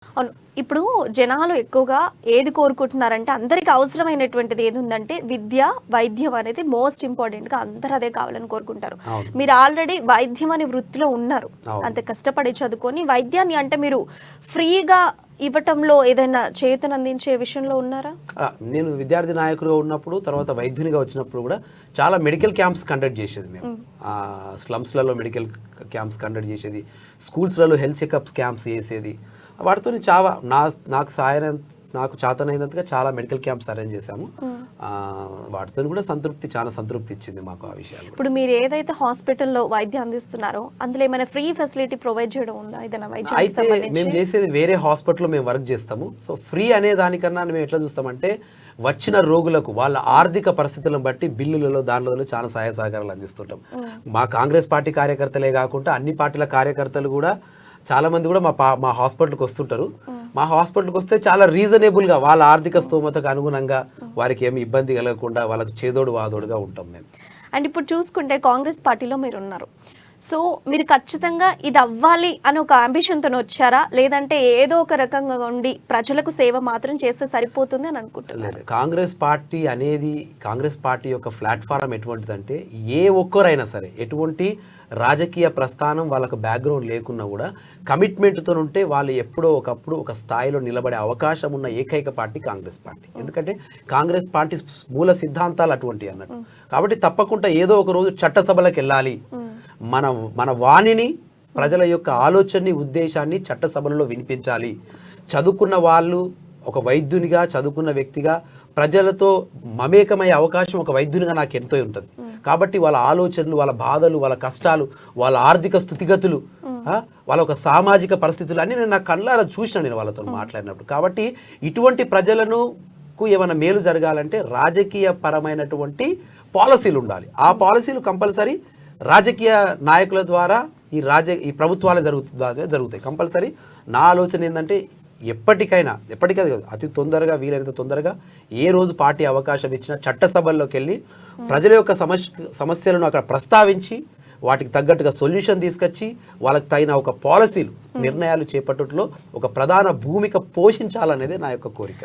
అవును. ఇప్పుడు జనాలు ఎక్కువగా ఏది కోరుకుంటున్నారంటే అందరికి అవసరమైనటువంటిది ఏదుందంటే విద్య, వైద్యం అనేది మోస్ట్ ఇంపార్టెంట్‌గా అందరూ అదే కావాలని కోరుకుంటారు. అవును. మీరు ఆల్రెడీ వైద్యం అనే వృత్తిలో ఉన్నారు. అవును. అంత కష్టపడి చదువుకొని వైద్యాన్ని అంటే మీరు ఫ్రీగా ఇవ్వటంలో ఏదైనా చేయూతనందించే విషయంలో ఉన్నారా? నేను విద్యార్థి నాయకుడిగా ఉన్నప్పుడు, తర్వాత వైద్యునిగా వచ్చినప్పుడు కూడా చాలా మెడికల్ క్యాంప్స్ కండక్ట్ చేసేది మేము. స్లమ్స్‌లలో మెడికల్ క్యాంప్స్ కండక్ట్ చేసేది. స్కూల్స్‌లలో హెల్త్ చెకప్స్ క్యాంప్స్ చేసేది. వాటితోని చాలా నాకు చేతనైనంతగా చాలా మెడికల్ క్యాంప్స్ అరేంజ్ చేశాము. వాటితోని కూడా చాలా సంతృప్తి ఇచ్చింది మాకు ఆ విషయాలు. ఇప్పుడు మీరు ఏదైతే హాస్పిటల్‌లో వైద్యం అందిస్తున్నారో అందులో ఏమైనా ఫ్రీ ఫెసిలిటీ ప్రొవైడ్ చేయడం ఉందా? ఏదైనా వైద్యానికి అయితే సంబంధించి? మేము చేసేది వేరే హాస్పిటల్లో మేము వర్క్ చేస్తాము. సో ఫ్రీ అనే దానికన్నా మేము ఎట్లా చూస్తామంటే వచ్చిన రోగులకు వాళ్ళ ఆర్థిక పరిస్థితులను బట్టి బిల్లులలో దానిలో చాలా సహాయ సహకారాలు అందిస్తుంటాం. మా కాంగ్రెస్ పార్టీ కార్యకర్తలే కాకుండా అన్ని పార్టీల కార్యకర్తలు కూడా చాలా మంది కూడా మా హాస్పిటల్కి వస్తుంటారు. మా హాస్పిటల్కి వస్తే చాలా రీజనబుల్గా వాళ్ళ ఆర్థిక స్తోమతకు అనుగుణంగా వారికి ఏమి ఇబ్బంది కలగకుండా వాళ్ళకి చేదోడు వాదోడుగా ఉంటాం మేము. అండ్ ఇప్పుడు చూసుకుంటే కాంగ్రెస్ పార్టీలో మీరు ఉన్నారు. సో మీరు ఖచ్చితంగా ఇది అవ్వాలి అని ఒక అంబిషన్తో వచ్చారా, లేదంటే ఏదో ఒక రకంగా ఉండి ప్రజలకు సేవ మాత్రం చేస్తే సరిపోతుంది అని అనుకుంటున్నారు? లేదు, కాంగ్రెస్ పార్టీ యొక్క ప్లాట్ఫారం ఎటువంటిదంటే ఏ ఒక్కరైనా సరే ఎటువంటి రాజకీయ ప్రస్థానం వాళ్ళకు బ్యాక్గ్రౌండ్ లేకున్నా కూడా కమిట్మెంట్తో ఉంటే వాళ్ళు ఎప్పుడో ఒకప్పుడు ఒక స్థాయిలో నిలబడే అవకాశం ఉన్న ఏకైక పార్టీ కాంగ్రెస్ పార్టీ. ఎందుకంటే కాంగ్రెస్ పార్టీ మూల సిద్ధాంతాలు అటువంటివి అన్నట్టు. కాబట్టి తప్పకుండా ఏదో ఒక రోజు చట్టసభలకు వెళ్ళాలి, మన వాణిని, ప్రజల యొక్క ఆలోచనని, ఉద్దేశాన్ని చట్టసభలలో వినిపించాలి. చదువుకున్న వాళ్ళు ఒక వైద్యునిగా, చదువుకున్న వ్యక్తిగా ప్రజలతో మమేకమయ్యే అవకాశం ఒక వైద్యునిగా నాకు ఎంతో ఉంటుంది. కాబట్టి వాళ్ళ ఆలోచనలు, వాళ్ళ బాధలు, వాళ్ళ కష్టాలు, వాళ్ళ ఆర్థిక స్థితిగతులు, వాళ్ళ ఒక సామాజిక పరిస్థితులు అన్నీ నేను నా కళ్ళారా చూసినా నేను వాళ్ళతో మాట్లాడినప్పుడు. కాబట్టి ఇటువంటి ప్రజలను ఏమైనా మేలు జరగాలంటే రాజకీయ పరమైనటువంటి పాలసీలు ఉండాలి. ఆ పాలసీలు కంపల్సరీ రాజకీయ నాయకుల ద్వారా ఈ ప్రభుత్వాలు జరుగుతాయి కంపల్సరీ. నా ఆలోచన ఏంటంటే ఎప్పటికైనా కాదు, అతి తొందరగా, వీలైనంత తొందరగా ఏ రోజు పార్టీ అవకాశం ఇచ్చినా చట్టసభల్లోకి వెళ్ళి ప్రజల యొక్క సమస్యలను అక్కడ ప్రస్తావించి వాటికి తగ్గట్టుగా సొల్యూషన్ తీసుకొచ్చి వాళ్ళకి తగిన ఒక పాలసీలు, నిర్ణయాలు చేపట్టడంలో ఒక ప్రధాన భూమిక పోషించాలనేదే నా యొక్క కోరిక.